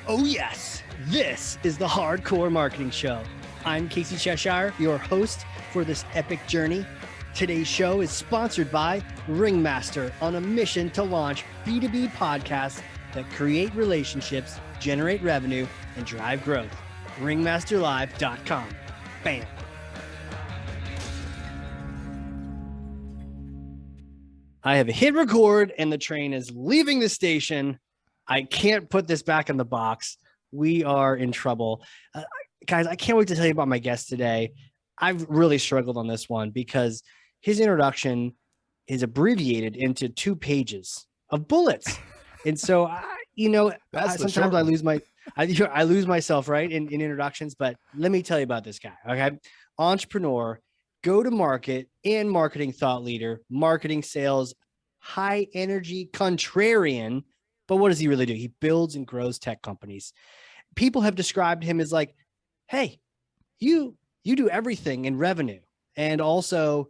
Oh yes, this is the Hardcore Marketing Show. I'm Casey Cheshire, your host for this epic journey. Today's show is sponsored by Ringmaster, on a mission to launch B2B podcasts that create relationships, generate revenue, and drive growth. Ringmasterlive.com. Bam. I have hit record and the train is leaving the station. I can't put this back in the box. We are in trouble. Guys, I can't wait to tell you about my guest today. I've really struggled on this one because his introduction is abbreviated into 2 pages of bullets. And so, sometimes I lose myself, right, in introductions. But let me tell you about this guy, okay? Entrepreneur, go-to-market and marketing thought leader, marketing sales, high energy contrarian. But what does he really do? He builds and grows tech companies. People have described him as like, hey, you do everything in revenue. And also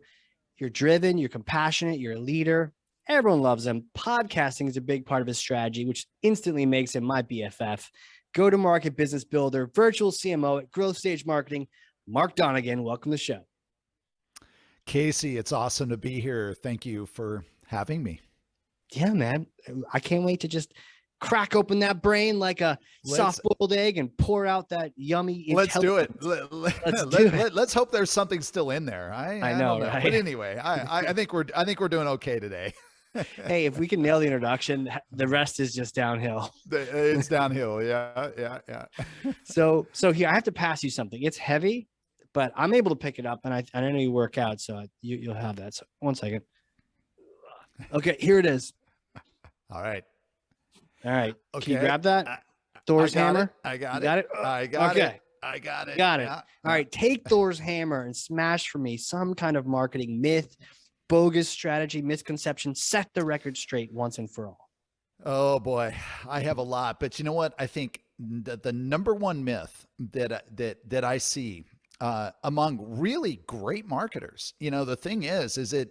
you're driven, you're compassionate, you're a leader. Everyone loves him. Podcasting is a big part of his strategy, which instantly makes him my BFF. Go-to-market business builder, virtual CMO at Growth Stage Marketing. Mark Donnigan, welcome to the show. Casey, it's awesome to be here. Thank you for having me. Yeah, man. I can't wait to just crack open that brain like a soft-boiled egg and pour out that yummy intelligence. Let's do it. Let's hope there's something still in there. I know, right? But anyway, I think we're doing okay today. Hey, if we can nail the introduction, the rest is just downhill. It's downhill. Yeah. So here, I have to pass you something. It's heavy, but I'm able to pick it up, and I know you work out, so you'll have that. So one second. Okay, here it is. All right. Okay. Can you grab that? Thor's hammer? I got it. I got it. Got it. Yeah. All right. Take Thor's hammer and smash for me some kind of marketing myth, bogus strategy, misconception. Set the record straight once and for all. Oh boy, I have a lot, but you know what? I think that the number one myth that I see among really great marketers, the thing is that,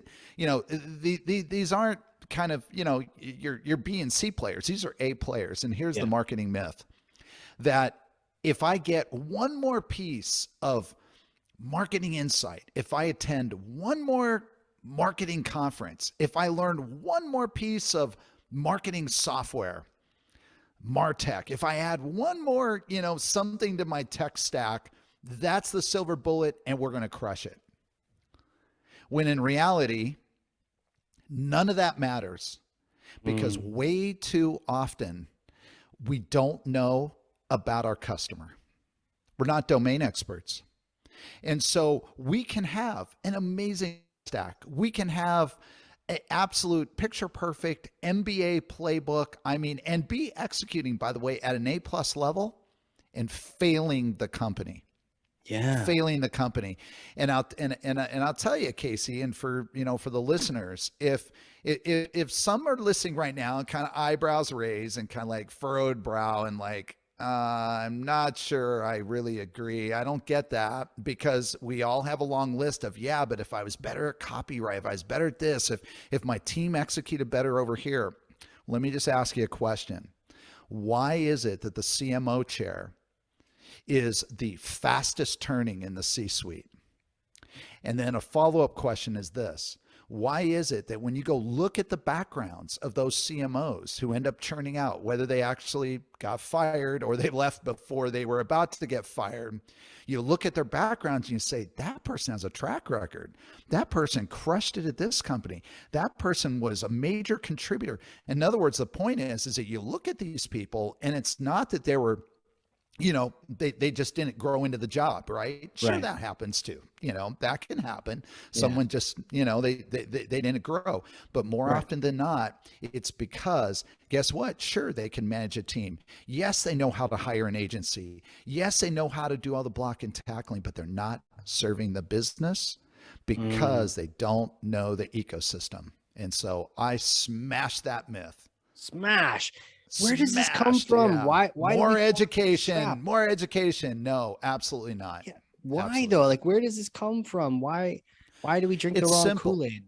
these aren't kind of, your B and C players. These are A players. And here's the marketing myth that if I get one more piece of marketing insight, if I attend one more marketing conference, if I learn one more piece of marketing software, martech, if I add one more, something to my tech stack, that's the silver bullet and we're going to crush it. When in reality, none of that matters because way too often we don't know about our customer. We're not domain experts. And so we can have an amazing stack. We can have an absolute picture perfect MBA playbook. And be executing, by the way, at an A+ level and failing the company. Failing the company. And I'll tell you, Casey, and for the listeners, if some are listening right now and kind of eyebrows raised and kind of like furrowed brow and like, I'm not sure I really agree. I don't get that, because we all have a long list of, but if I was better at copyright, if I was better at this, if my team executed better over here, let me just ask you a question. Why is it that the CMO chair is the fastest turning in the C-suite? And then a follow-up question is this. Why is it that when you go look at the backgrounds of those CMOs who end up churning out, whether they actually got fired or they left before they were about to get fired, you look at their backgrounds and you say, that person has a track record. That person crushed it at this company. That person was a major contributor. In other words, the point is that you look at these people and it's not that they were, they just didn't grow into the job, right? Sure, that happens too. That can happen. Someone just, they didn't grow. But more often than not, it's because, guess what? Sure, they can manage a team. Yes, they know how to hire an agency. Yes, they know how to do all the block and tackling, but they're not serving the business because they don't know the ecosystem. And so I smash that myth. Smash. Where does this come from? Yeah. Why more education? More education? No, absolutely not. Yeah. Why absolutely though? Like, where does this come from? Why do we drink the wrong Kool-Aid?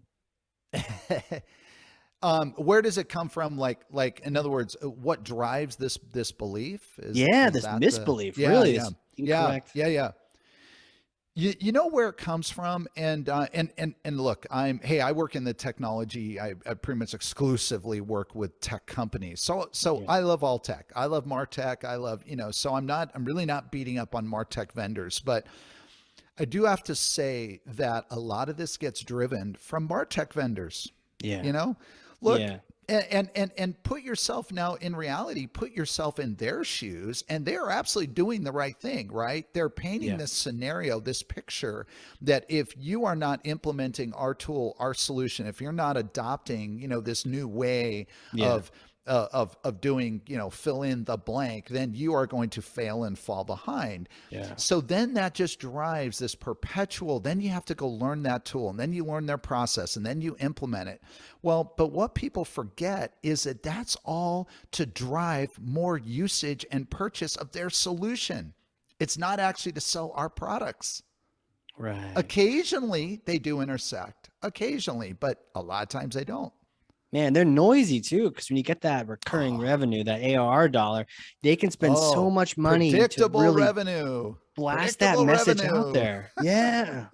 Where does it come from? Like in other words, what drives this belief? Yeah, Is this that the? misbelief, Yeah, really, yeah, this yeah, incorrect. yeah, yeah. You know where it comes from, and look, I work in the technology. I pretty much exclusively work with tech companies. So Yeah. I love all tech. I love martech. I love, so I'm really not beating up on martech vendors, but I do have to say that a lot of this gets driven from martech vendors. Yeah. You know, look, Yeah. and put yourself now in reality, put yourself in their shoes, and they're absolutely doing the right thing, right? They're painting Yeah. this scenario, this picture that if you are not implementing our tool, our solution, if you're not adopting, this new way Yeah. of doing, fill in the blank, then you are going to fail and fall behind. Yeah. So then that just drives this perpetual, then you have to go learn that tool, and then you learn their process, and then you implement it. Well, but what people forget is that that's all to drive more usage and purchase of their solution. It's not actually to sell our products. Right. Occasionally they do intersect, occasionally, but a lot of times they don't. Man, they're noisy too, because when you get that recurring Oh, revenue, that ARR dollar, they can spend so oh, much money to predictable really revenue. blast that Predictable message out revenue. there. Yeah.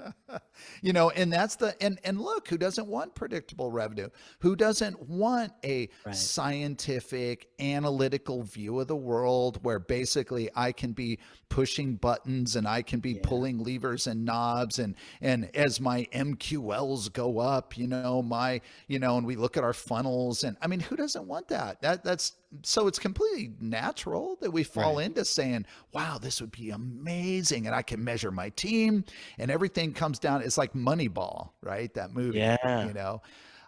And that's and look, who doesn't want predictable revenue? Who doesn't want a Right. scientific, analytical view of the world where basically I can be pushing buttons and I can be Yeah. pulling levers and knobs, and as my MQLs go up, and we look at our funnels, and I mean, who doesn't want that? That's so it's completely natural that we fall Right. into saying, wow, this would be amazing. And I can measure my team, and everything comes down. It's like Moneyball, right? That movie, Yeah.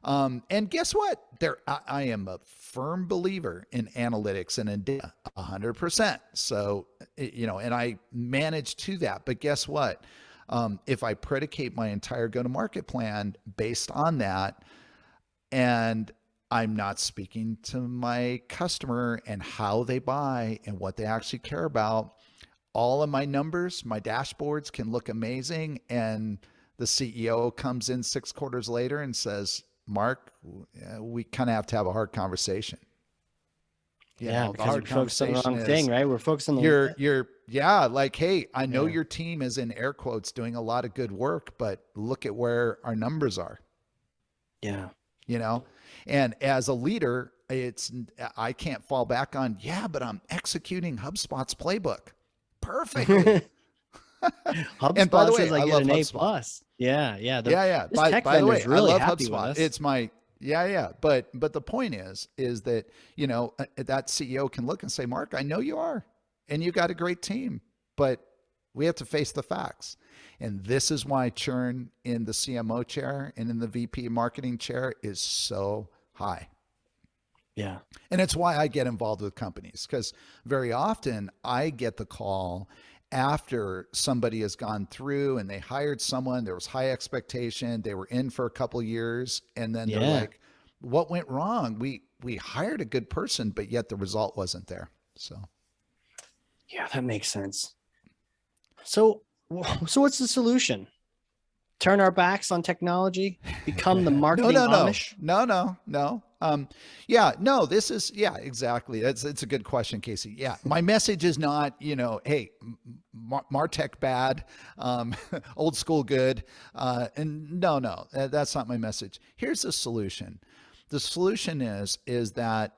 and guess what? I am a firm believer in analytics and in data, 100%. So, and I manage to that. But guess what? If I predicate my entire go-to-market plan based on that, and I'm not speaking to my customer and how they buy and what they actually care about, all of my numbers, my dashboards can look amazing. And the CEO comes in 6 quarters later and says, Mark, we kind of have to have a hard conversation. Yeah, The because we hard focused on the conversation wrong thing, is right? We're focused on the like, hey, I know yeah. your team is in air quotes doing a lot of good work, but look at where our numbers are. Yeah. you know and as a leader, I can't fall back on, yeah, but I'm executing HubSpot's playbook perfectly. And by the HubSpot way, says I I get love an A HubSpot. plus. Yeah, yeah. Yeah. This tech By the vendor's way, I really love happy with HubSpot. us. It's my yeah. But the point is that that CEO can look and say, Mark, I know you are, and you got a great team, but we have to face the facts. And this is why churn in the CMO chair and in the VP marketing chair is so high. Yeah. And it's why I get involved with companies, because very often I get the call after somebody has gone through and they hired someone, there was high expectation, they were in for a couple of years, and then they're Yeah. like, what went wrong? We hired a good person, but yet the result wasn't there. So Yeah, that makes sense. So what's the solution? Turn our backs on technology, become the marketing Amish? no. Yeah, no, this is, yeah, exactly. It's a good question, Casey. Yeah. My message is not, hey, Martech bad, old school good. And no, that's not my message. Here's the solution. The solution is that,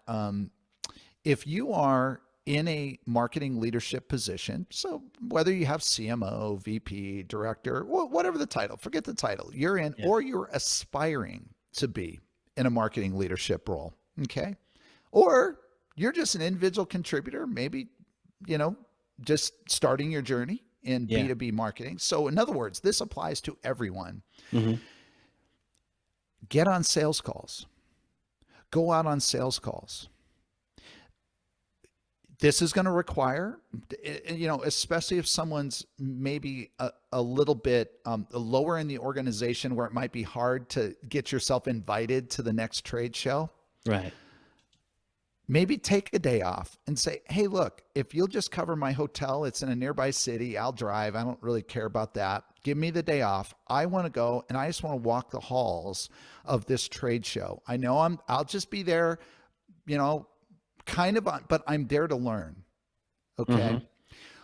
if you are in a marketing leadership position, so whether you have CMO, VP, director, whatever the title, forget the title you're in, Yeah. or you're aspiring to be in a marketing leadership role, okay? Or you're just an individual contributor, maybe, just starting your journey in Yeah. B2B marketing. So in other words, this applies to everyone. Mm-hmm. Get on sales calls. Go out on sales calls. This is going to require, especially if someone's maybe a little bit lower in the organization where it might be hard to get yourself invited to the next trade show. Right. Maybe take a day off and say, hey, look, if you'll just cover my hotel, it's in a nearby city, I'll drive. I don't really care about that. Give me the day off. I want to go and I just want to walk the halls of this trade show. I know I'll just be there, kind of on, but I'm there to learn. Okay.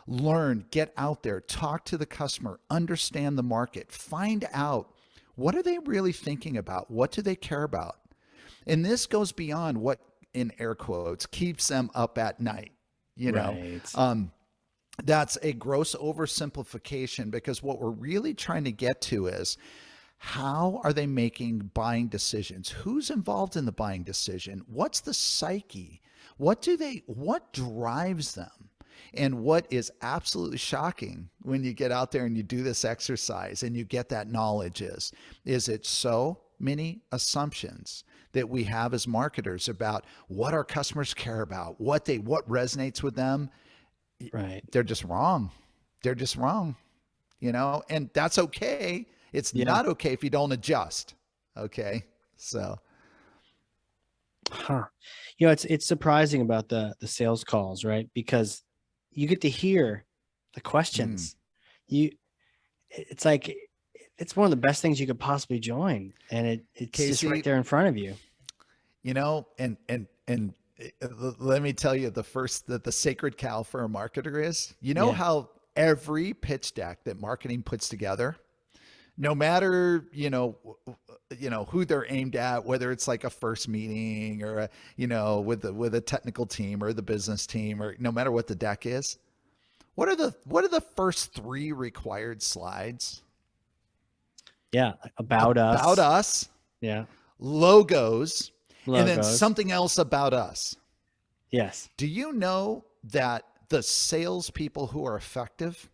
Learn, get out there, talk to the customer, understand the market, find out what are they really thinking about? What do they care about? And this goes beyond what, in air quotes, keeps them up at night. Right. That's a gross oversimplification, because what we're really trying to get to is, how are they making buying decisions? Who's involved in the buying decision? What's the psyche? What drives them? And what is absolutely shocking when you get out there and you do this exercise and you get that knowledge is it so many assumptions that we have as marketers about what our customers care about, what resonates with them. Right. They're just wrong. They're just wrong, and that's okay. It's not okay if you don't adjust. Okay. So. It's surprising about the sales calls, right? Because you get to hear the questions. It's like, it's one of the best things you could possibly join. And it's Casey, just right there in front of you. And let me tell you, the sacred cow for a marketer is, how every pitch deck that marketing puts together, no matter, who they're aimed at, whether it's like a first meeting or with a technical team or the business team, or no matter what the deck is, what are the first 3 required slides? Yeah. About us. Yeah. Logos. And then something else about us. Yes. Do you know that the salespeople who are effective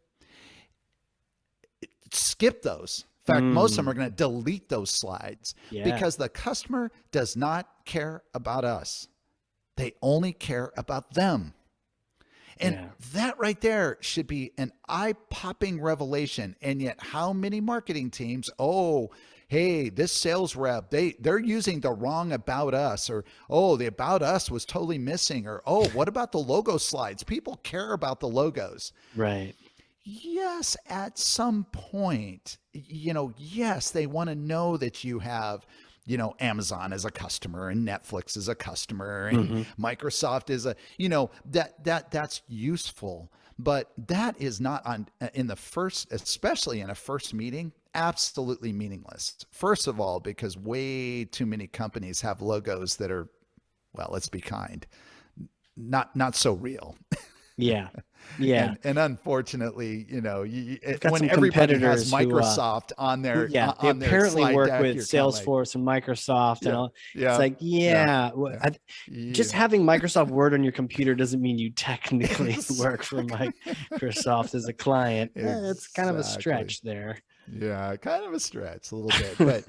skip those? In fact, most of them are going to delete those slides because the customer does not care about us. They only care about them. And that right there should be an eye-popping revelation. And yet how many marketing teams, hey, this sales rep, they're using the wrong about us, or, the about us was totally missing, or, what about the logo slides? People care about the logos. Right. Yes, at some point, yes, they want to know that you have, Amazon as a customer and Netflix as a customer and Microsoft is that's useful, but that is not especially in a first meeting, absolutely meaningless. First of all, because way too many companies have logos that are, well, let's be kind, not so real. Yeah. And unfortunately, when everybody has Microsoft on their, they on their apparently slide work deck, with Salesforce and Microsoft and all. Yeah. It's like, just having Microsoft Word on your computer doesn't mean you technically work for Microsoft as a client. It's kind of a stretch there. Yeah, kind of a stretch a little bit, but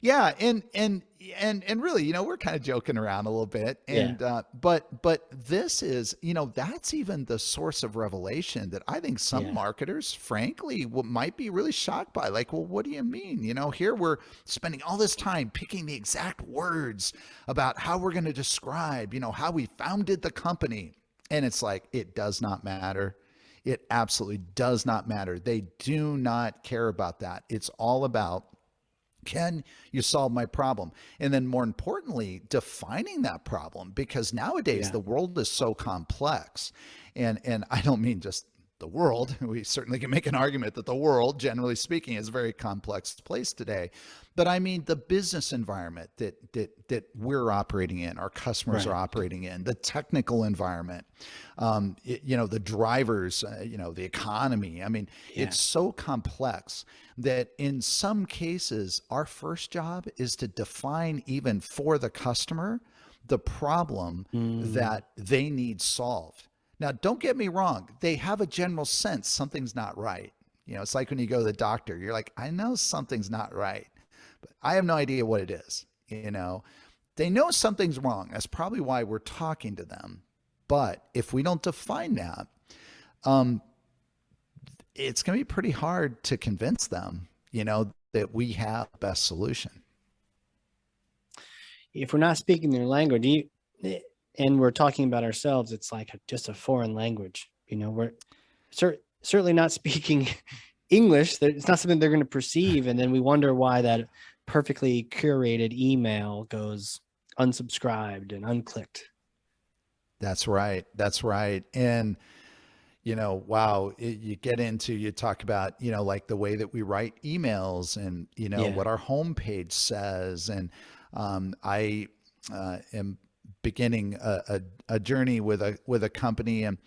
yeah. And really, we're kind of joking around a little bit. And, but this is, that's even the source of revelation that I think some marketers, frankly, might be really shocked by. Like, well, what do you mean? Here we're spending all this time picking the exact words about how we're going to describe, how we founded the company. And it's like, it does not matter. It absolutely does not matter. They do not care about that. It's all about, can you solve my problem? And then more importantly, defining that problem, because nowadays the world is so complex. And I don't mean just the world. We certainly can make an argument that the world, generally speaking, is a very complex place today. But I mean the business environment that we're operating in, our customers are operating in, the technical environment, the drivers, the economy. I mean, it's so complex that in some cases, our first job is to define, even for the customer, the problem that they need solved. Now, don't get me wrong. They have a general sense something's not right. It's like when you go to the doctor, you're like, I know something's not right, but I have no idea what it is. They know something's wrong. That's probably why we're talking to them. But if we don't define that, it's going to be pretty hard to convince them, that we have the best solution. If we're not speaking their language, and we're talking about ourselves, it's like just a foreign language. We're certainly not speaking English. It's not something they're going to perceive. And then we wonder why that perfectly curated email goes unsubscribed and unclicked. That's right. That's right. And wow, you get into, you talk about, like the way that we write emails and, Yeah. what our homepage says. And I am beginning a journey with a company, and,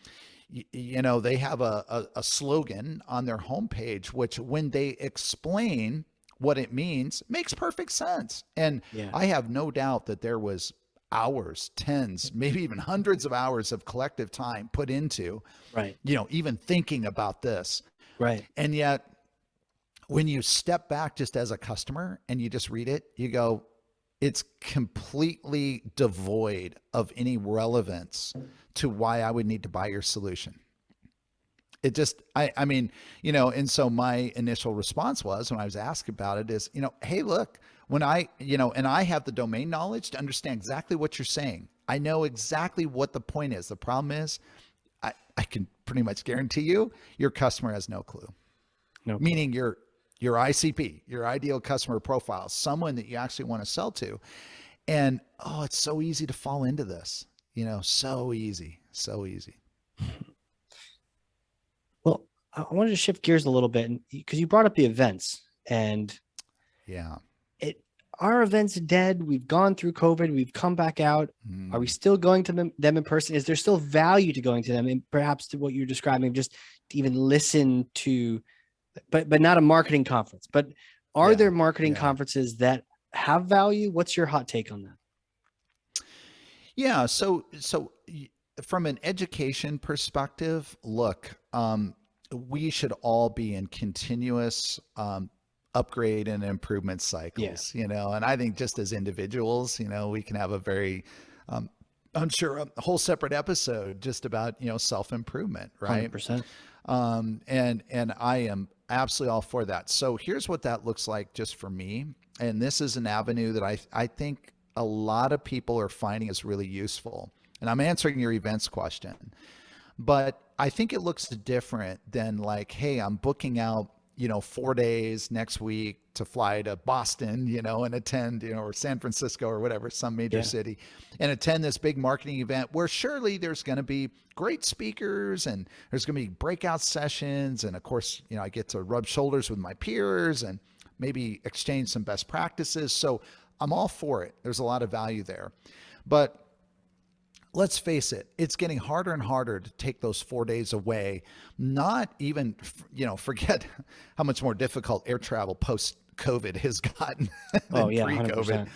they have a slogan on their homepage, which when they explain what it means, makes perfect sense. And Yeah. I have no doubt that there was hours, tens, maybe even hundreds of hours of collective time put into Right. even thinking about this. Right. And yet, when you step back just as a customer and you just read it, you go, it's completely devoid of any relevance to why I would need to buy your solution. It just, I mean, and so my initial response was when I was asked about it is, hey, look, when and I have the domain knowledge to understand exactly what you're saying. I know exactly what the point is. The problem is, I can pretty much guarantee you your customer has no clue. No clue. Meaning your ICP, your ideal customer profile, someone that you actually want to sell to. And it's so easy to fall into this, so easy, so easy. Well, I wanted to shift gears a little bit because you brought up the events, and Yeah. are events dead? We've gone through COVID. We've come back out. Are we still going to them in person? Is there still value to going to them? And perhaps to what you're describing, just to even listen to, but not a marketing conference, but are there marketing conferences that have value? What's your hot take on that? Yeah. So from an education perspective, look, we should all be in continuous, upgrade and improvement cycles, and I think just as individuals, we can have a very, I'm sure a whole separate episode just about, self-improvement, right? 100%. And I am absolutely all for that. So here's what that looks like just for me. And this is an avenue that I think a lot of people are finding is really useful. And I'm answering your events question, but I think it looks different than like, hey, I'm booking out 4 days next week to fly to Boston, and attend, or San Francisco or whatever, some major city, and attend this big marketing event where surely there's going to be great speakers and there's going to be breakout sessions. And of course, I get to rub shoulders with my peers and maybe exchange some best practices. So I'm all for it. There's a lot of value there. But let's face it, it's getting harder and harder to take those 4 days away. Not even, forget how much more difficult air travel post-COVID has gotten than pre-COVID. 100%.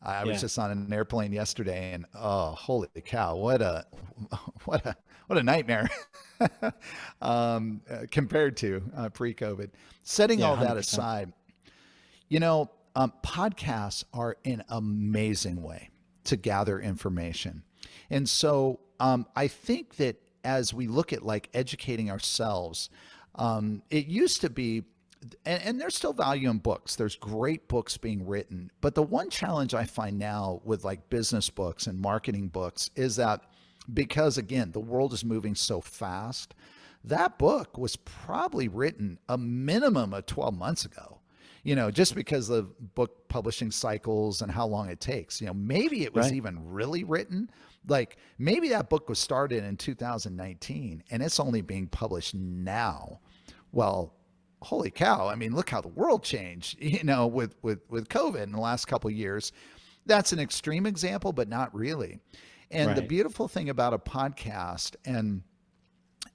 I was just on an airplane yesterday, and holy cow, what a nightmare compared to pre-COVID. Setting all that 100%. aside, podcasts are an amazing way to gather information. And so I think that as we look at like educating ourselves, it used to be, and there's still value in books. There's great books being written. But the one challenge I find now with like business books and marketing books is that because, again, the world is moving so fast, that book was probably written a minimum of 12 months ago. Just because of book publishing cycles and how long it takes, maybe it was even really written. Like maybe that book was started in 2019 and it's only being published now. Well, holy cow. I mean, look how the world changed, with COVID in the last couple of years. That's an extreme example, but not really. And the beautiful thing about a podcast and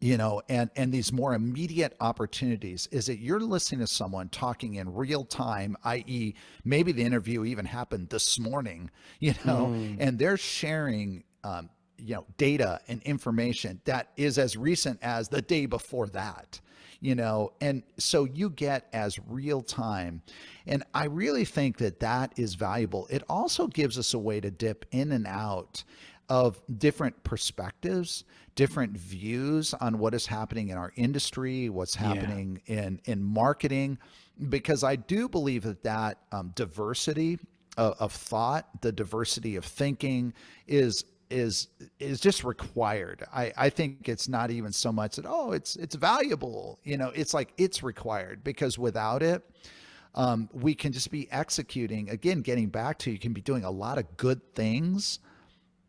these more immediate opportunities is that you're listening to someone talking in real time, i.e. maybe the interview even happened this morning, and they're sharing, data and information that is as recent as the day before that, and so you get as real time. And I really think that that is valuable. It also gives us a way to dip in and out of different perspectives, different views on what is happening in our industry, what's happening in marketing, because I do believe that diversity of thought, the diversity of thinking is is just required. I think it's not even so much that, oh, it's valuable. It's like it's required, because without it, we can just be executing. Again, getting back to, you can be doing a lot of good things,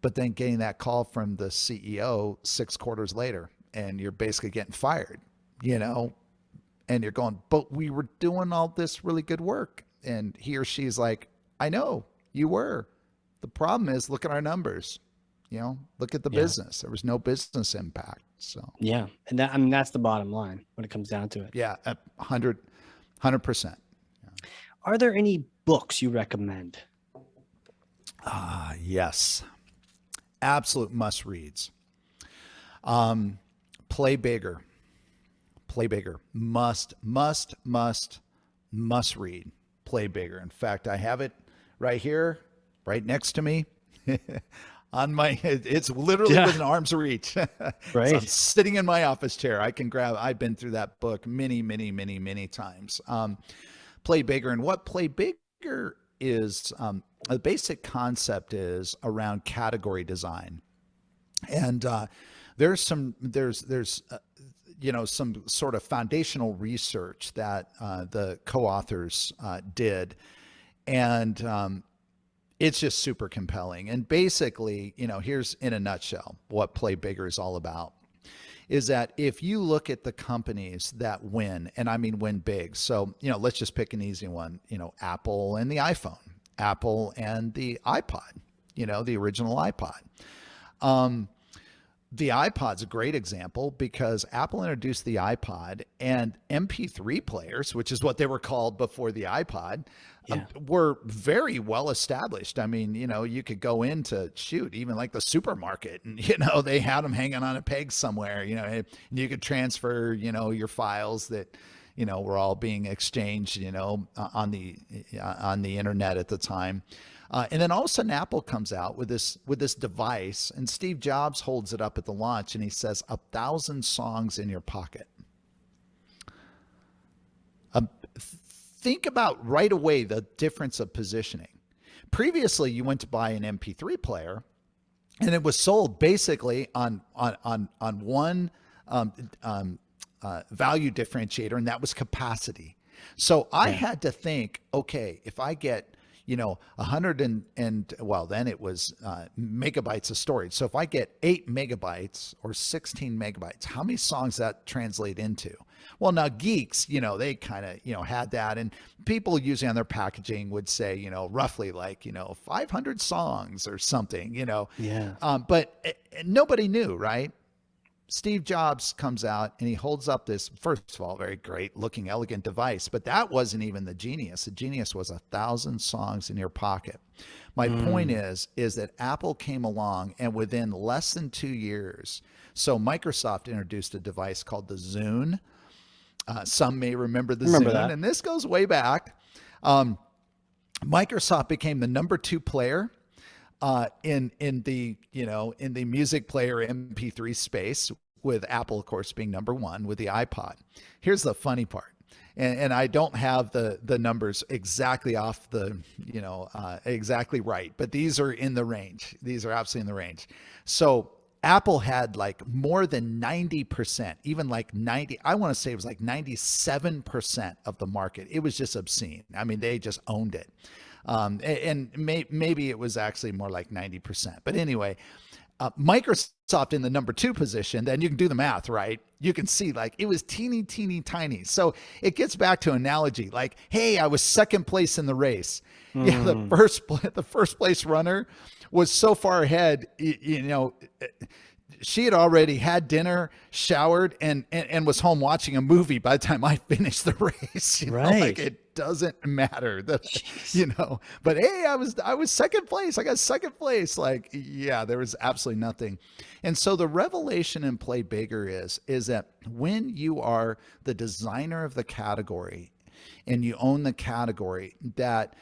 but then getting that call from the CEO 6 quarters later, and you're basically getting fired, and you're going, but we were doing all this really good work. And he or she's like, I know you were. The problem is, look at our numbers, look at the business. There was no business impact. So, yeah. And that's the bottom line when it comes down to it. Yeah. 100%. Are there any books you recommend? Yes. Absolute must reads. Play Bigger. Must read. Play Bigger. In fact, I have it right here, right next to me. On my, it's literally within arm's reach. Right. So I'm sitting in my office chair. I've been through that book many times. Play Bigger. And what Play Bigger is, the basic concept is around category design. And there's some sort of foundational research that the co-authors did. And it's just super compelling. And basically, here's in a nutshell what Play Bigger is all about. Is that if you look at the companies that win, and I mean win big. So, let's just pick an easy one, Apple and the iPhone, Apple and the iPod, the original iPod. The iPod's a great example, because Apple introduced the iPod, and MP3 players, which is what they were called before the iPod, were very well established. I mean, you could go into even like the supermarket, and, they had them hanging on a peg somewhere, and you could transfer, your files that, were all being exchanged, on the internet at the time. And then all of a sudden Apple comes out with this device, and Steve Jobs holds it up at the launch, and he says, 1,000 songs in your pocket. Think about right away the difference of positioning. Previously, you went to buy an MP3 player, and it was sold basically on one value differentiator, and that was capacity. So I had to think, okay, if I get 100 then it was megabytes of storage. So if I get 8 megabytes or 16 megabytes, how many songs that translate into? Well, now geeks, they kind of, had that, and people usually on their packaging would say, roughly like, 500 songs or something, but nobody knew, right? Steve Jobs comes out, and he holds up this, first of all, very great looking, elegant device, but that wasn't even the genius. The genius was 1,000 songs in your pocket. My point is that Apple came along, and within less than 2 years, so Microsoft introduced a device called the Zune. Some may remember the Zune, and this goes way back. Microsoft became the number 2 player in the music player MP3 space, with Apple, of course, being number 1 with the iPod. Here's the funny part. And I don't have the numbers exactly off the, exactly right, but these are in the range. These are absolutely in the range. So Apple had like more than 90%, even like 90, I want to say it was like 97% of the market. It was just obscene. I mean, they just owned it. And maybe it was actually more like 90%. But anyway, Microsoft in the number 2 position, then you can do the math, right? You can see like it was teeny tiny. So it gets back to analogy like, hey, I was second place in the race. Yeah, the first place runner was so far ahead, she had already had dinner, showered, and was home watching a movie by the time I finished the race. Like it doesn't matter, but hey, I was second place. I got second place. Like, yeah, there was absolutely nothing. And so the revelation in Play Bigger is that when you are the designer of the category and you own the category, that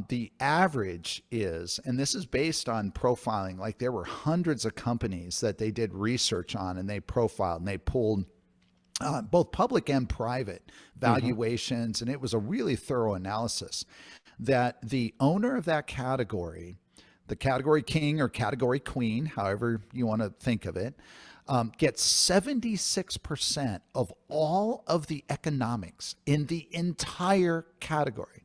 the average is, and this is based on profiling, like there were hundreds of companies that they did research on, and they profiled and they pulled both public and private valuations. And it was a really thorough analysis that the owner of that category, the category king or category queen, however you want to think of it, gets 76% of all of the economics in the entire category.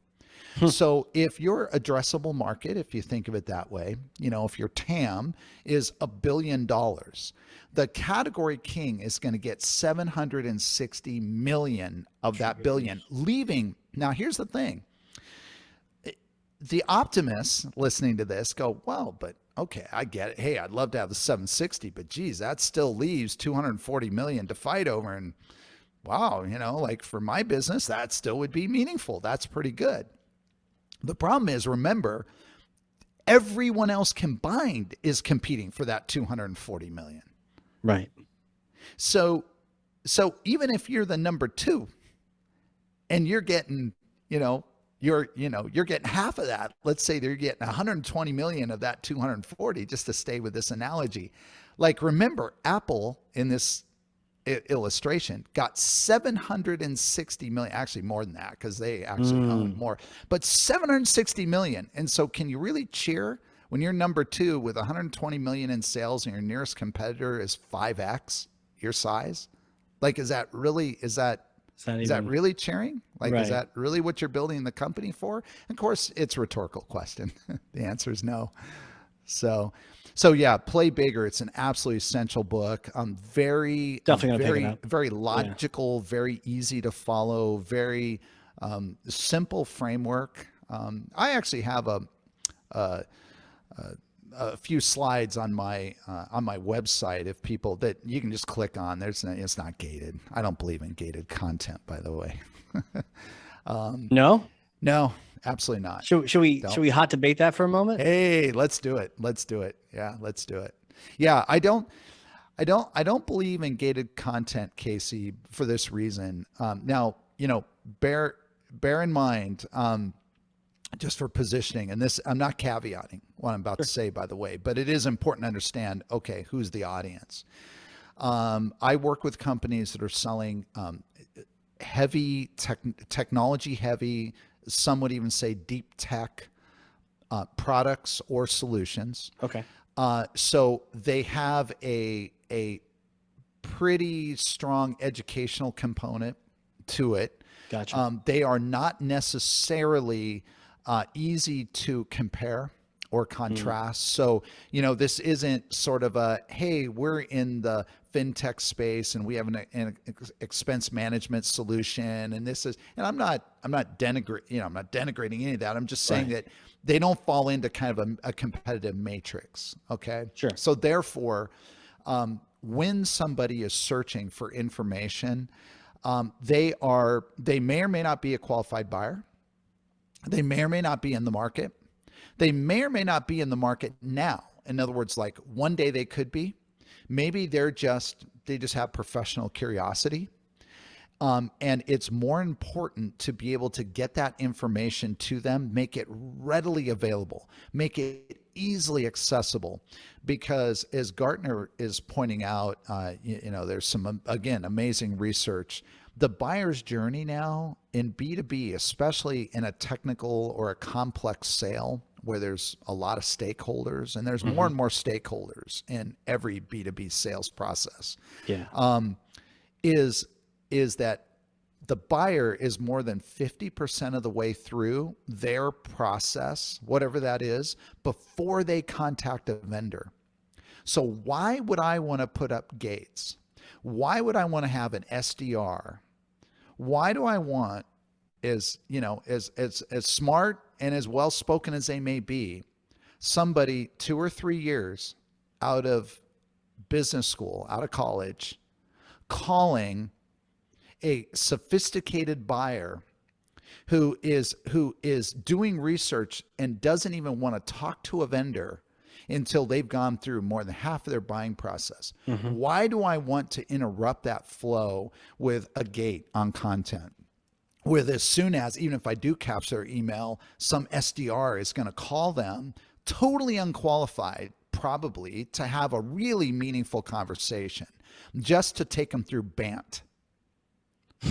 So if your addressable market, if you think of it that way, if your TAM is $1 billion, the category king is going to get 760 million of that billion, leaving. Now, here's the thing. The optimists listening to this go, well, but okay, I get it. Hey, I'd love to have the 760, but geez, that still leaves 240 million to fight over. And wow, like for my business, that still would be meaningful. That's pretty good. The problem is, remember, everyone else combined is competing for that 240 million. Right. So even if you're the number two and you're getting, you're getting half of that. Let's say they're getting 120 million of that 240, just to stay with this analogy. Like, remember, Apple in this illustration got 760 million, actually more than that, because they actually own more, but 760 million. And so can you really cheer when you're number two with 120 million in sales and your nearest competitor is 5x your size? Like, is that really cheering? Like, right. Is that really what you're building the company for? And of course, it's a rhetorical question. The answer is no. So yeah, Play Bigger. It's an absolutely essential book. Very logical, very easy to follow, very simple framework. I actually have a few slides on my website if people that you can just click on. It's not gated. I don't believe in gated content, by the way. No, absolutely not. Should we hot debate that for a moment? Hey, let's do it. Yeah, let's do it. Yeah, I don't believe in gated content, Casey, for this reason. Now, bear in mind, just for positioning, and this, I'm not caveating what I'm about to say, by the way, but it is important to understand, okay, who's the audience? I work with companies that are selling heavy technology heavy, some would even say deep tech products or solutions. Okay. So they have a pretty strong educational component to it. Gotcha. They are not necessarily easy to compare or contrast. So, this isn't sort of a, hey, we're in the fintech space and we have an expense management solution. And this is, and I'm not denigrating any of that. I'm just saying that they don't fall into kind of a competitive matrix. Okay. Sure. So therefore, when somebody is searching for information, they may or may not be a qualified buyer. They may or may not be in the market. They may or may not be in the market now. In other words, like one day they could be. Maybe they just have professional curiosity. And it's more important to be able to get that information to them, make it readily available, make it easily accessible, because as Gartner is pointing out, there's some, again, amazing research. The buyer's journey now in B2B, especially in a technical or a complex sale where there's a lot of stakeholders, and there's more and more stakeholders in every B2B sales process. Yeah. Is that the buyer is more than 50% of the way through their process, whatever that is, before they contact a vendor. So why would I want to put up gates? Why would I want to have an SDR? Why do I want, as smart and as well-spoken as they may be, somebody 2 or 3 years out of business school, out of college, calling a sophisticated buyer who is doing research and doesn't even want to talk to a vendor until they've gone through more than half of their buying process? Why do I want to interrupt that flow with a gate on content? With as soon as, even if I do capture their email, some SDR is going to call them, totally unqualified, probably, to have a really meaningful conversation, just to take them through BANT.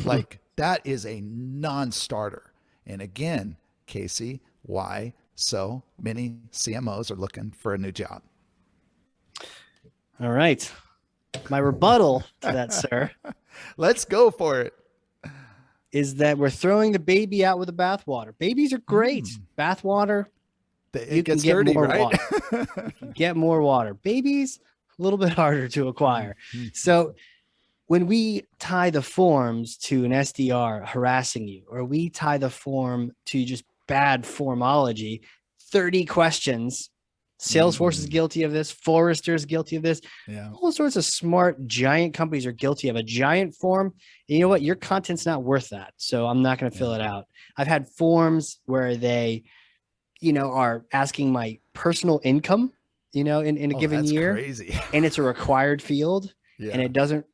Like, that is a non-starter. And again, Casey, why so many CMOs are looking for a new job. All right. My rebuttal to that, sir, Let's go for it. is that we're throwing the baby out with the bathwater. Babies are great. Bathwater, you It can gets get dirty, more right? water. You can get more water. Babies, a little bit harder to acquire. So when we tie the forms to an SDR harassing you, or we tie the form to just bad formology, 30 questions, Salesforce is guilty of this, Forrester is guilty of this. Yeah. All sorts of smart giant companies are guilty of a giant form. And you know what? Your content's not worth that. So I'm not going to fill it out. I've had forms where they, are asking my personal income, in a given That's year. crazy. And it's a required field. Yeah. And it doesn't,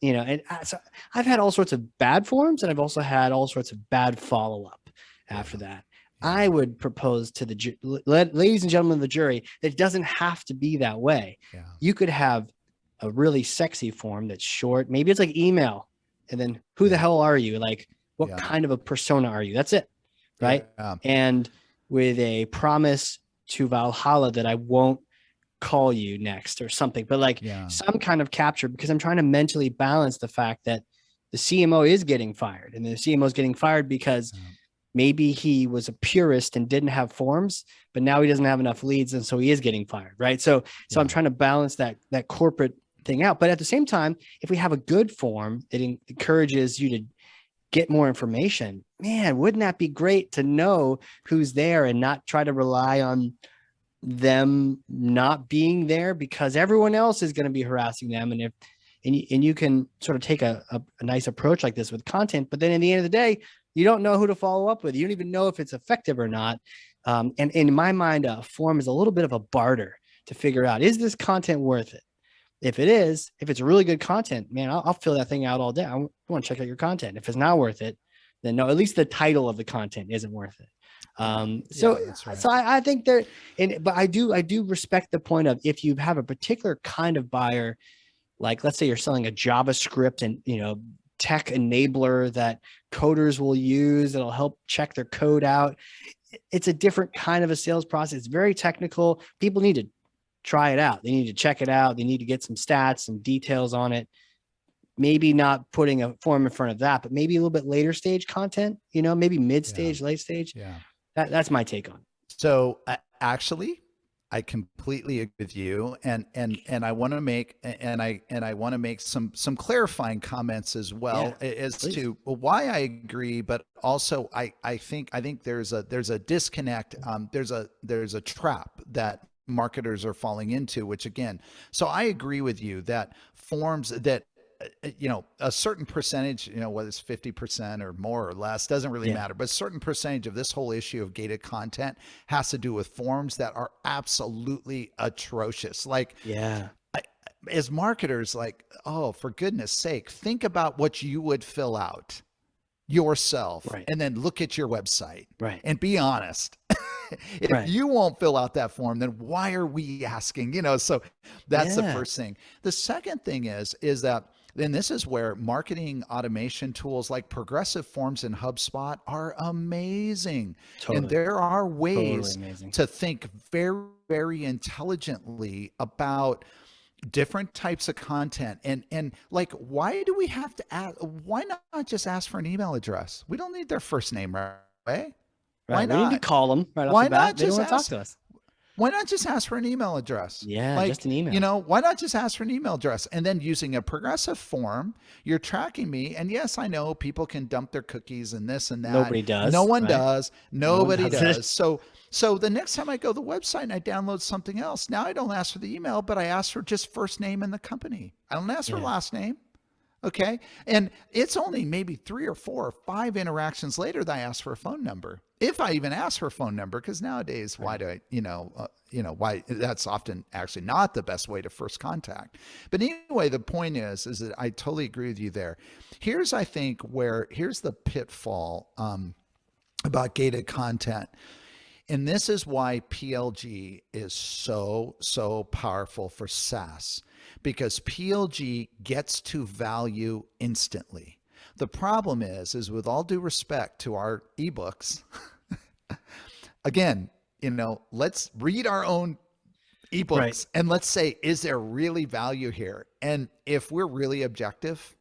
so I've had all sorts of bad forms, and I've also had all sorts of bad follow-up after that. I would propose to the ladies and gentlemen of the jury that it doesn't have to be that way. Yeah. You could have a really sexy form that's short. Maybe it's like email, and then who the hell are you? Like, what kind of a persona are you? That's it. Right. Yeah. And with a promise to Valhalla that I won't call you next or something, but like some kind of capture, because I'm trying to mentally balance the fact that the CMO is getting fired, and the CMO is getting fired because maybe he was a purist and didn't have forms, but now he doesn't have enough leads, and so he is getting fired, right? So I'm trying to balance that corporate thing out. But at the same time, if we have a good form that encourages you to get more information, man, wouldn't that be great to know who's there and not try to rely on them not being there because everyone else is going to be harassing them. And you can sort of take a nice approach like this with content, but then at the end of the day, you don't know who to follow up with. You don't even know if it's effective or not. And in my mind, a form is a little bit of a barter to figure out, is this content worth it? If it is, if it's really good content, man, I'll fill that thing out all day. I want to check out your content. If it's not worth it, then no, at least the title of the content isn't worth it. So I think but I do respect the point of, if you have a particular kind of buyer, like let's say you're selling a JavaScript and, tech enabler that coders will use, that'll help check their code out. It's a different kind of a sales process. It's very technical. People need to try it out. They need to check it out. They need to get some stats, some details on it. Maybe not putting a form in front of that, but maybe a little bit later stage content, maybe mid stage, late stage. Yeah. That's my take on it. So actually, I completely agree with you, and I want to make some clarifying comments as well as to why I agree, but also I think there's a disconnect. There's a trap that marketers are falling into, which again, so I agree with you that forms that a certain percentage, whether it's 50% or more or less, doesn't really matter, but a certain percentage of this whole issue of gated content has to do with forms that are absolutely atrocious. Like, as marketers, like, oh, for goodness sake, think about what you would fill out yourself and then look at your website and be honest. If you won't fill out that form, then why are we asking? So that's the first thing. The second thing is that, and this is where marketing automation tools like Progressive Forms and HubSpot are amazing. And there are ways to think very, very intelligently about different types of content. And like, why do we have to ask? Why not just ask for an email address? We don't need their first name, right? Why not? We need to call them right off the bat. They don't want to talk to us. Why not just ask for an email address? Yeah, just an email. Why not just ask for an email address? And then using a Progressive form, you're tracking me. And yes, I know people can dump their cookies and this and that. Nobody does. No one does. Nobody does. So the next time I go to the website and I download something else, now I don't ask for the email, but I ask for just first name and the company. I don't ask for last name. Okay. And it's only maybe 3 or 4 or 5 interactions later that I ask for a phone number. If I even ask for a phone number, because nowadays, why do I, why that's often actually not the best way to first contact. But anyway, the point is that I totally agree with you there. Here's the pitfall about gated content. And this is why PLG is so powerful for SaaS, because PLG gets to value instantly. The problem is with all due respect to our ebooks, again, let's read our own ebooks Right. and let's say, is there really value here? And if we're really objective,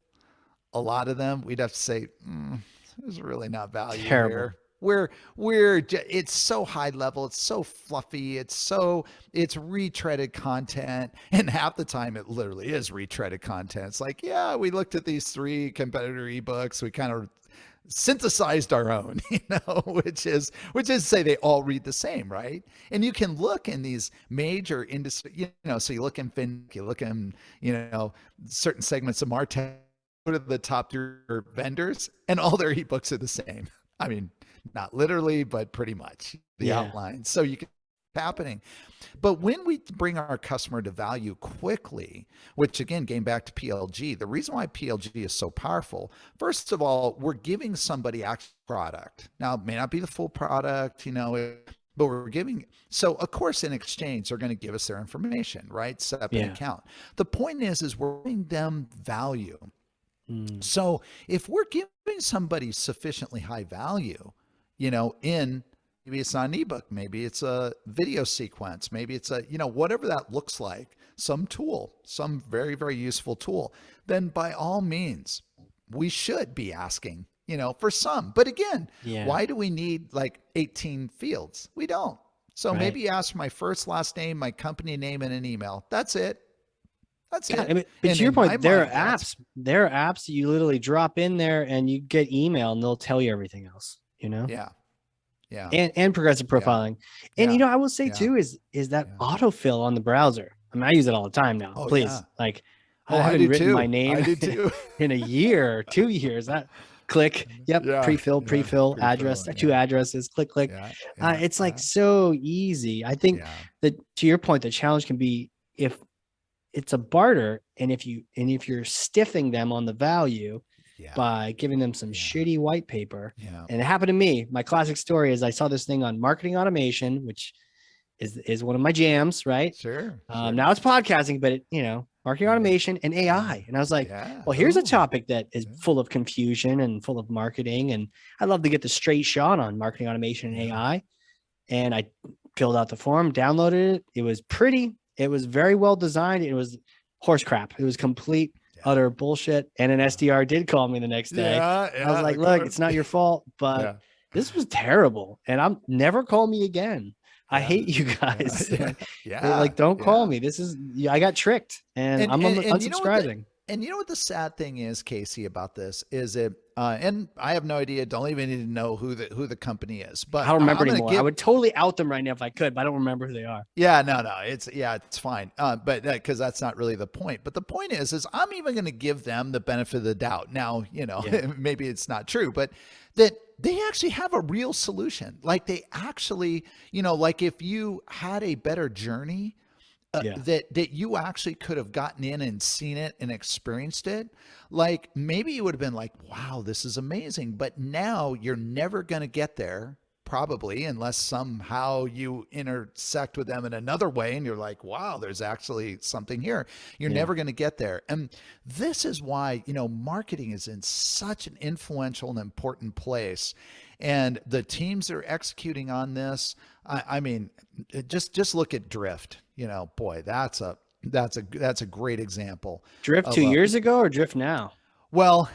a lot of them, we'd have to say, there's really not value Terrible. here. It's so high level. It's so fluffy. It's retreaded content. And half the time it literally is retreaded content. It's like, yeah, we looked at these 3 competitor ebooks. We kind of synthesized our own, which is say they all read the same, right? And you can look in these major industry, so you look in FinTech, you look in, certain segments of martech, what are the top 3 vendors, and all their ebooks are the same. I mean, not literally, but pretty much the outline. So you can happening. But when we bring our customer to value quickly, which again, getting back to PLG, the reason why PLG is so powerful, first of all, we're giving somebody actual product. Now, it may not be the full product, but we're giving, so of course, in exchange, they're going to give us their information, right? Set up an account. The point is we're giving them value. So if we're giving somebody sufficiently high value, in maybe it's not an ebook, maybe it's a video sequence, maybe it's a, whatever that looks like, some tool, some very, very useful tool, then by all means, we should be asking, for some. But again, why do we need like 18 fields? We don't. So maybe ask my first, last name, my company name, and an email. That's it. That's it. I mean, but to your point, there are apps that you literally drop in there and you get email and they'll tell you everything else, Yeah. And progressive profiling. And, I will say too, is that autofill on the browser. I mean, I use it all the time now. Please. Like I haven't written my name in a year, 2 years. That click. Yep. Prefill address, 2 addresses, click. It's like so easy. I think that to your point, the challenge can be if it's a barter, and if you're stiffing them on the value by giving them some shitty white paper. And it happened to me. My classic story is I saw this thing on marketing automation, which is one of my jams, right? Sure. Now it's podcasting, but marketing automation and AI. And I was like, well, here's a topic that is full of confusion and full of marketing. And I'd love to get the straight shot on marketing automation and AI. And I filled out the form, downloaded it. It was pretty. It was very well designed. It was horse crap. It was complete, utter bullshit. And an SDR did call me the next day. I was like, look, it's not your fault, but this was terrible. And I'm never call me again. I hate you guys. Like, don't call me. This is, I got tricked and I'm unsubscribing. And you know what the sad thing is, Casey, about this is it, and I have no idea. Don't even need to know who the company is. But I don't remember anymore. I would totally out them right now if I could, but I don't remember who they are. Yeah, no, it's fine. But because that's not really the point. But the point is I'm even going to give them the benefit of the doubt. Now, maybe it's not true, but that they actually have a real solution. Like they actually, like if you had a better journey. That you actually could have gotten in and seen it and experienced it. Like maybe you would have been like, wow, this is amazing. But now you're never going to get there probably unless somehow you intersect with them in another way. And you're like, wow, there's actually something here. You're never going to get there. And this is why, marketing is in such an influential and important place. And the teams that are executing on this, I mean, just look at Drift. Boy, that's a great example. Drift 2 years ago or Drift now? Well,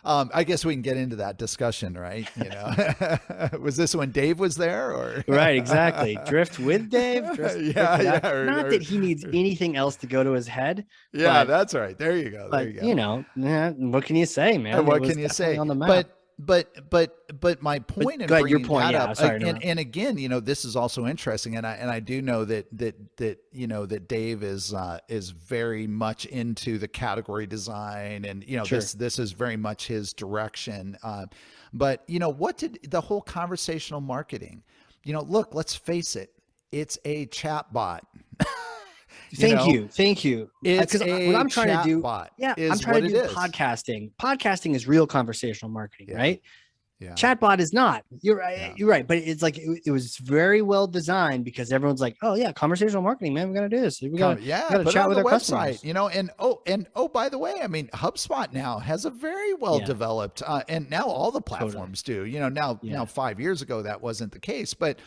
I guess we can get into that discussion, right? Was this when Dave was there, or right? Exactly. Drift with Dave. Not that he needs anything else to go to his head. Yeah, that's right. There you go. There you go. What can you say, man? What can you say on the map? But my point in bringing that up, and again, this is also interesting, and I do know that Dave is very much into the category design, and this is very much his direction. But what did the whole conversational marketing? Look, let's face it, it's a chat bot. Thank you. Because what I'm trying to do, I'm trying to do podcasting. Podcasting is real conversational marketing, right? Yeah. Chatbot is not. You're right. Yeah. You're right. But it's like it was very well designed because everyone's like, oh yeah, conversational marketing, man. We got to do this. We got to Put it chat on with the our website, customers. and by the way, I mean, HubSpot now has a very well Yeah, developed, and now all the totally. platforms do. Now Yeah. 5 years ago that wasn't the case, but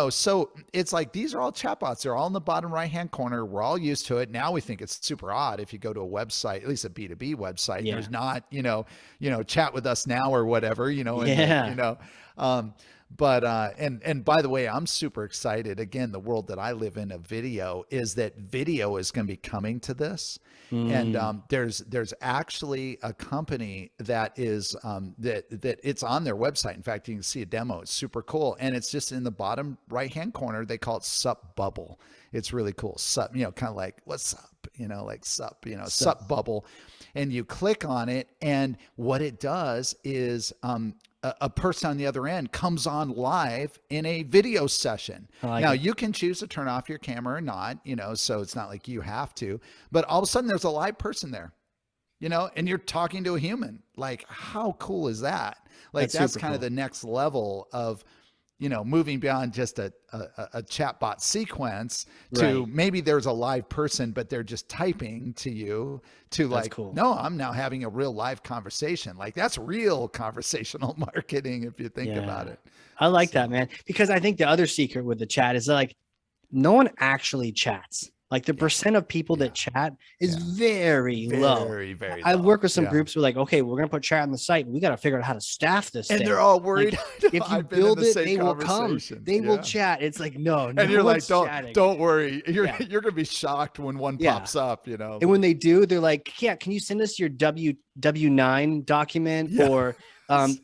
so it's like these are all chatbots. They're all in the bottom right hand corner. We're all used to it. Now we think it's super odd if you go to a website, at least a B2B website, and Yeah. there's not, chat with us now or whatever, Yeah. um, but and by the way, I'm super excited. Again, the world that I live in of video is that video is going to be coming to this. And Mm, there's actually a company that is that it's on their website. In fact, you can see a demo. It's super cool, and it's just in the bottom right hand corner. They call it Sup Bubble. It's really cool. Sup, kind of like what's up, like sup, so Sup Bubble, and you click on it, and what it does is a person on the other end comes on live in a video session. I like Now it. you can choose to turn off your camera or not, so it's not like you have to, but all of a sudden there's a live person there, and you're talking to a human. Like, how cool is that? Like, That's that's super kind of cool. the next level of, moving beyond just a chatbot sequence to Right. maybe there's a live person, but they're just typing to you to That's like, cool. no, I'm now having a real live conversation. Like, that's real conversational marketing if you think about Yeah. it. I like that, So man. Because I think the other secret with the chat is like no one actually chats. Like the yeah, percent of people yeah, that chat is yeah. very low. Very, very I low. work with some Yeah. groups who are like, okay, we're gonna put chat on the site. We got to figure out how to staff this And they're thing. all worried. Like, if you I've been in build the it, same they will come. conversation. They will Yeah. chat. It's like, no, And no you're like, one's don't chatting. don't worry. You're Yeah, you're gonna be shocked when one yeah. pops up, And when they do, they're like, yeah, can you send us your W9 document? Yeah. Or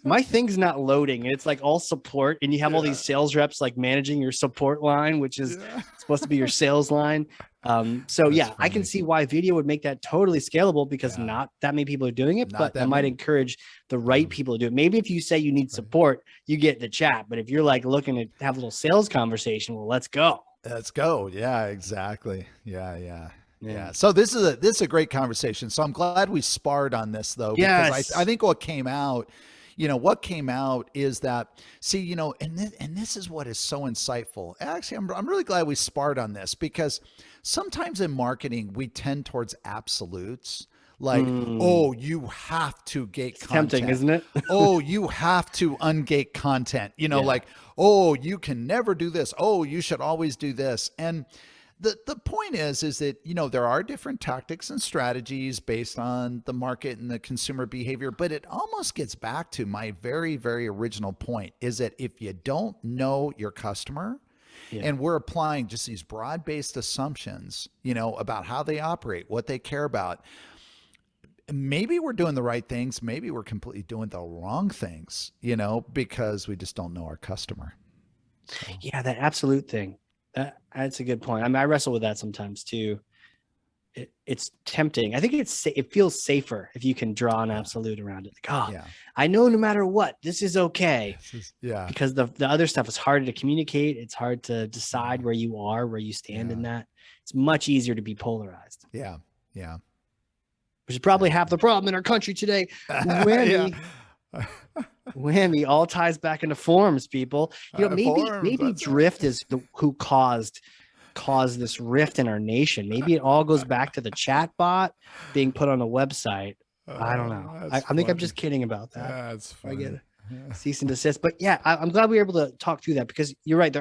my thing's not loading. And it's like all support. And you have all Yeah. these sales reps like managing your support line, which is Yeah. supposed to be your sales line. So That's yeah, I can funny. see why video would make that totally scalable because Yeah. not that many people are doing it, Not but that that might many. encourage the right people to do it. Maybe if you say you need Right. support, you get the chat. But if you're like looking to have a little sales conversation, well, let's go. Let's go. Yeah, exactly. Yeah, yeah. Yeah. Yeah. So this is a great conversation. So I'm glad we sparred on this though, because I Yes. think what came out is that, see, and this is what is so insightful. Actually, I'm really glad we sparred on this because sometimes in marketing we tend towards absolutes. Like, Mm, oh, you have to gate it's tempting, content. isn't it? Oh, you have to ungate content. Yeah. Like, oh, you can never do this. Oh, you should always do this. And the point is that there are different tactics and strategies based on the market and the consumer behavior, but it almost gets back to my very, very original point is that if you don't know your customer, Yeah. and we're applying just these broad-based assumptions, about how they operate, what they care about, maybe we're doing the right things, maybe we're completely doing the wrong things, because we just don't know our customer. So Yeah, that absolute thing. That's a good point. I mean, I wrestle with that sometimes too. It's tempting. I think it feels safer if you can draw an yeah, absolute around it. Like, oh, yeah, I know no matter what, this is okay. yeah, Because the other stuff is harder to communicate. It's hard to decide yeah, where you are, where you stand yeah, in that. It's much easier to be polarized, yeah, yeah, which is probably half the problem in our country today. yeah. Whammy, whammy, all ties back into forms, people. Maybe Forms, maybe that's right. drift is who caused this rift in our nation. Maybe it all goes back to the chat bot being put on a website. I don't know. I That's think I'm funny. just kidding about that. That's I get funny. a cease and desist. But yeah, I'm glad we were able to talk through that because you're right.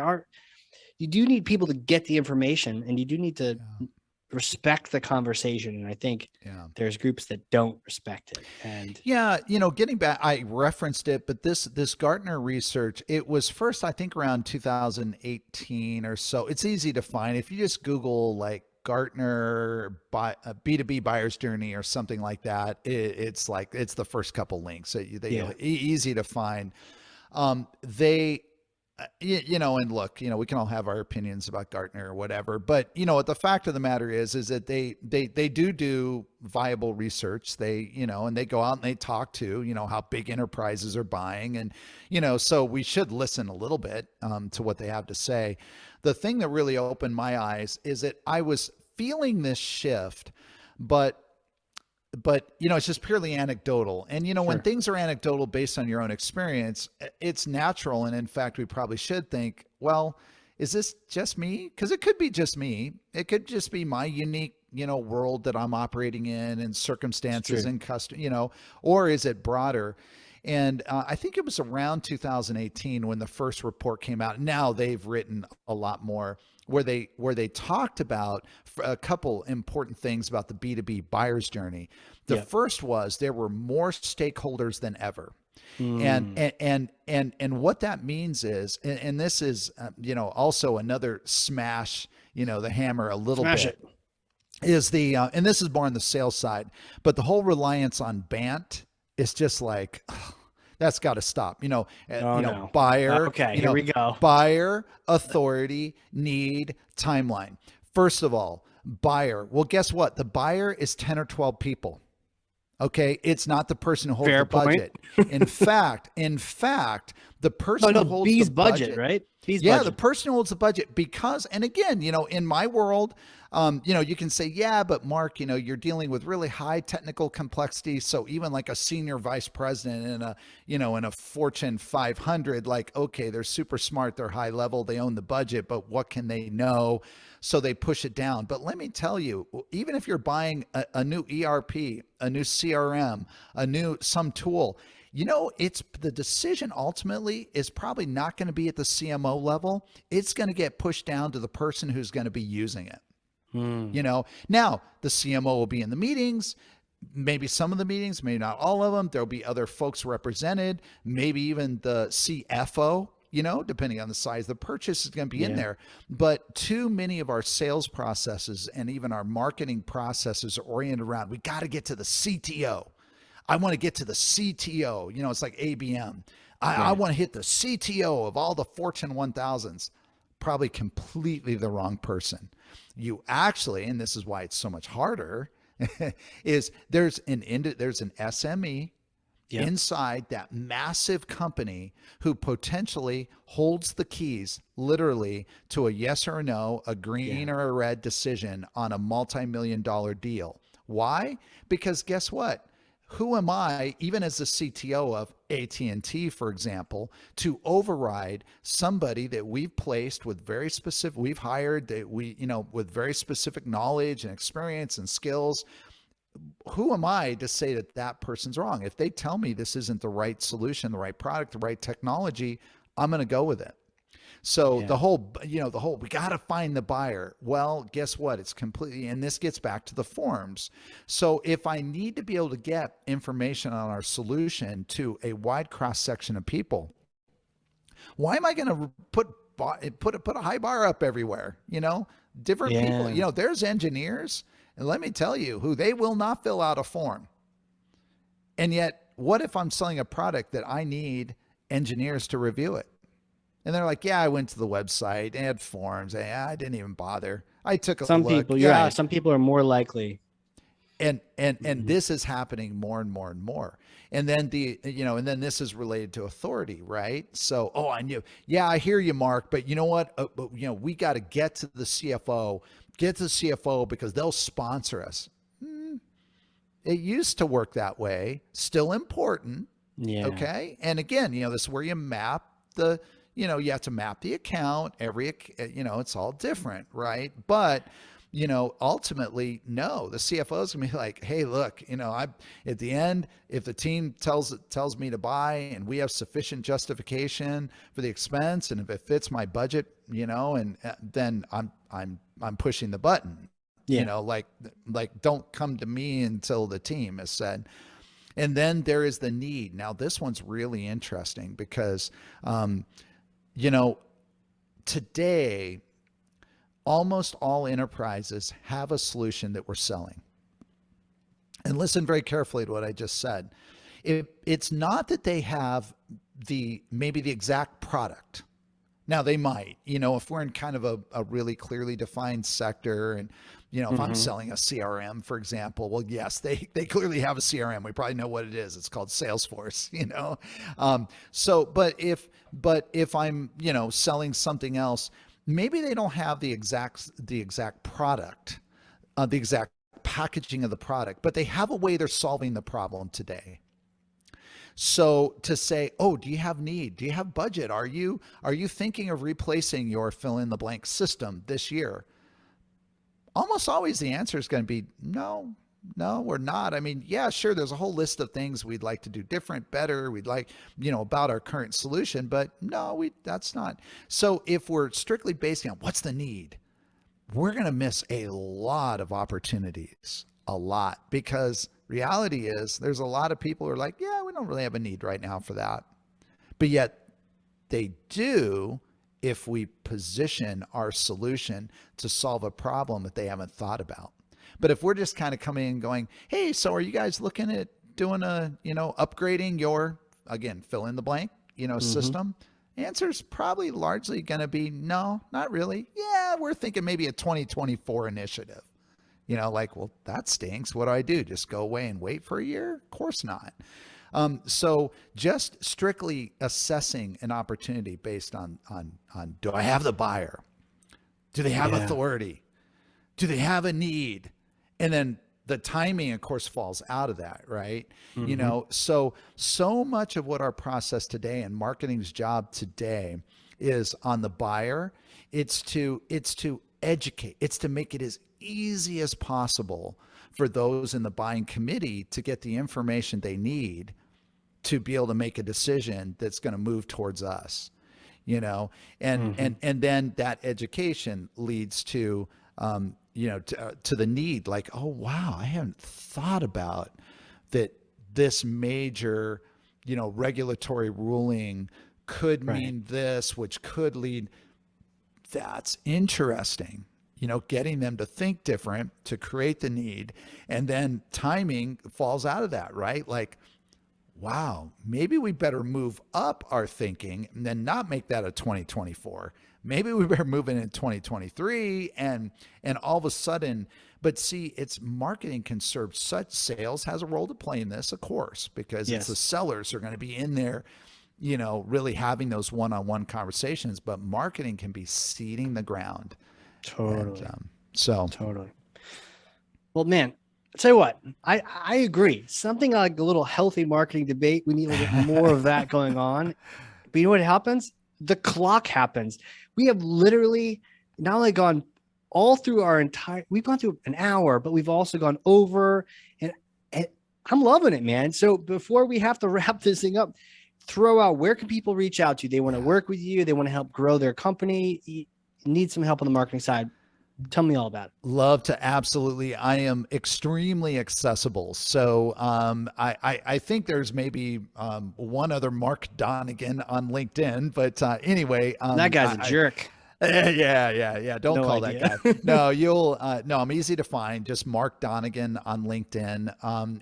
You do need people to get the information and you do need to Yeah, respect the conversation. And I think yeah. there's groups that don't respect it. And Yeah, getting back, I referenced it, but this Gartner research, it was first, I think, around 2018 or so. It's easy to find if you just Google like Gartner B2B buyer's journey or something like that. It's like it's the first couple links. So yeah, easy to find. They and look, we can all have our opinions about Gartner or whatever, but what the fact of the matter is that they do viable research. They, and they go out and they talk to, how big enterprises are buying. And, so we should listen a little bit to what they have to say. The thing that really opened my eyes is that I was feeling this shift, but but it's just purely anecdotal. And when Sure. things are anecdotal based on your own experience, it's natural. And in fact, we probably should think, well, is this just me? Because it could be just me. It could just be my unique, world that I'm operating in and It's circumstances true. and custom, or is it broader? And I think it was around 2018 when the first report came out. Now they've written a lot more where they talked about a couple important things about the B2B buyer's journey. The Yep. first was there were more stakeholders than ever. And Mm. what that means is, and this is also another smash the hammer a little Smash bit, it. is the and this is more on the sales side, but the whole reliance on BANT is just like, that's got to stop. Oh no. Buyer, Okay, here we go. buyer, authority, need, timeline. First of all, buyer. Well, guess what? The buyer is 10 or 12 people. Okay, it's not the person who holds Fair the point. budget. In fact, the No, person no, who holds B's the budget, right? B's yeah, the budget. person who holds the budget, because, and again, in my world, you can say, yeah, but Mark, you're dealing with really high technical complexity. So even like a senior vice president in a Fortune 500, like, okay, they're super smart, they're high level, they own the budget, but what can they know? So they push it down. But let me tell you, even if you're buying a new ERP, a new CRM, some tool, it's the decision ultimately is probably not going to be at the CMO level. It's going to get pushed down to the person who's going to be using it. Hmm. Now the CMO will be in the meetings, maybe some of the meetings, maybe not all of them. There'll be other folks represented, maybe even the CFO, depending on the size of the purchase is going to be in Yeah. there. But too many of our sales processes and even our marketing processes are oriented around, we got to get to the CTO. I want to get to the CTO. It's like ABM. I Right. want to hit the CTO of all the Fortune 1000s. Probably completely the wrong person. You actually, and this is why it's so much harder, is there's an SME Yep. inside that massive company who potentially holds the keys literally to a yes or a no, a green Yeah. or a red decision on a multi-million-dollar deal. Why? Because guess what? Who am I, even as the CTO of AT&T, for example, to override somebody that we've placed with very specific, we've hired that with very specific knowledge and experience and skills? Who am I to say that that person's wrong? If they tell me this isn't the right solution, the right product, the right technology, I'm going to go with it. So Yeah. we got to find the buyer. Well, guess what? It's completely, and this gets back to the forms. So if I need to be able to get information on our solution to a wide cross section of people, why am I going to put a high bar up everywhere? Different people, Yeah. there's engineers, and let me tell you who they will not fill out a form. And yet, what if I'm selling a product that I need engineers to review it? And they're like, yeah, I went to the website and had forms. And I didn't even bother. I took a Some look. people, you're Yeah. right. Some people are more likely. And Mhm. this is happening more and more and more. And then this is related to authority, right? So, oh, I knew. Yeah, I hear you, Mark, but you know what? But, we got to get to the CFO because they'll sponsor us. It used to work that way. Still important. Yeah. Okay. And again, this is where you map you have to map the account. It's all different, right? But, ultimately, no, the CFO is gonna be like, hey, look, I at the end, if the team tells me to buy and we have sufficient justification for the expense, and if it fits my budget, and then I'm pushing the button. Yeah. Like don't come to me until the team has said. And then there is the need. Now, this one's really interesting because, today, almost all enterprises have a solution that we're selling. And listen very carefully to what I just said. It's not that they have maybe the exact product. Now they might, if we're in kind of a really clearly defined sector, and if I'm selling a CRM, for example, well, yes, they clearly have a CRM. We probably know what it is. It's called Salesforce, but if I'm, selling something else, maybe they don't have the exact product, the exact packaging of the product, but they have a way they're solving the problem today. So to say, oh, do you have need? Do you have budget? Are you thinking of replacing your fill in the blank system this year? Almost always the answer is going to be no, we're not. I mean, yeah, sure. There's a whole list of things we'd like to do different, better. We'd like, about our current solution, but no, that's not. So if we're strictly basing on what's the need, we're going to miss a lot of opportunities, a lot, because reality is there's a lot of people who are like, yeah, we don't really have a need right now for that. But yet they do if we position our solution to solve a problem that they haven't thought about. But if we're just kind of coming in and going, hey, so are you guys looking at doing upgrading your, again, fill in the blank, system? Answer's probably largely going to be no, not really. Yeah, we're thinking maybe a 2024 initiative. Well, that stinks. What do I do? Just go away and wait for a year? Of course not. So just strictly assessing an opportunity based on do I have the buyer? Do they have authority? Do they have a need? And then the timing, of course, falls out of that, right? So much of what our process today and marketing's job today is on the buyer. It's to educate. It's to make it as easy as possible for those in the buying committee to get the information they need to be able to make a decision that's going to move towards us, and then that education leads to, to the need, like, oh, wow, I haven't thought about that this major, regulatory ruling could mean this, which could lead. That's interesting. Getting them to think different, to create the need, and then timing falls out of that, right? Like, wow, maybe we better move up our thinking and then not make that a 2024. Maybe we better move it in 2023 and all of a sudden, but see, it's marketing can serve such, sales has a role to play in this, of course, because it's the sellers who are going to be in there, really having those one-on-one conversations, but marketing can be seeding the ground. Totally. And, totally. Well, man, I'll tell you what, I agree. Something like a little healthy marketing debate. We need a little bit more of that going on. But you know what happens? The clock happens. We have literally not only gone all through we've gone through an hour, but we've also gone over, and I'm loving it, man. So before we have to wrap this thing up, throw out, where can people reach out to you? They want to work with you. They want to help grow their company. Need some help on the marketing side. Tell me all about it. Love to. Absolutely. I am extremely accessible. So I think there's maybe one other Mark Donnigan on LinkedIn, but anyway. That guy's a jerk. Yeah. Don't call that guy. No, I'm easy to find. Just Mark Donnigan on LinkedIn.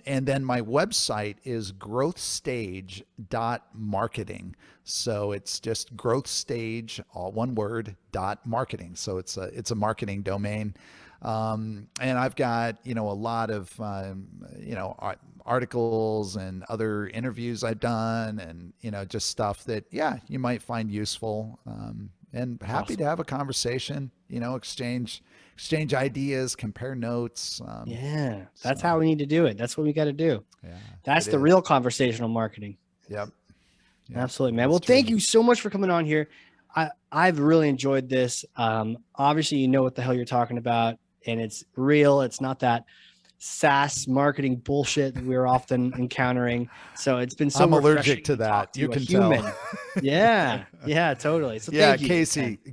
And then my website is growthstage.marketing. So it's just growthstage, all one word, .marketing. So it's a marketing domain. And I've got, a lot of, articles and other interviews I've done, and, just stuff that, you might find useful. And happy to have a conversation, exchange ideas, compare notes. That's how we need to do it. That's what we got to do. Yeah, that's the real conversational marketing. Yep. Absolutely, man. Well, thank you so much for coming on here. I've really enjoyed this. Obviously, you know what the hell you're talking about, and it's real. It's not that SaaS marketing bullshit that we're often encountering. So it's been so I'm allergic to that. You can tell. Yeah, totally. So thank you.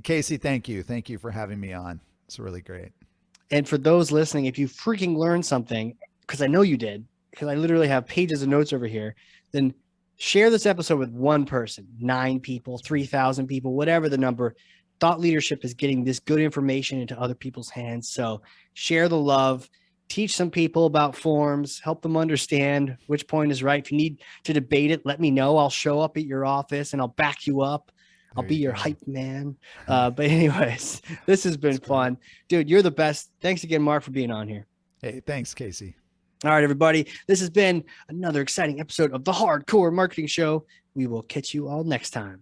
Casey, thank you. Thank you for having me on. It's really great. And for those listening, if you freaking learned something, because I know you did, because I literally have pages of notes over here, then share this episode with one person, 9 people, 3,000 people, whatever the number. Thought leadership is getting this good information into other people's hands. So share the love, teach some people about forms, help them understand which point is right. If you need to debate it, let me know. I'll show up at your office and I'll back you up. I'll be your hype man. But anyways, this has been fun. Dude, you're the best. Thanks again, Mark, for being on here. Hey, thanks, Casey. All right, everybody. This has been another exciting episode of the Hardcore Marketing Show. We will catch you all next time.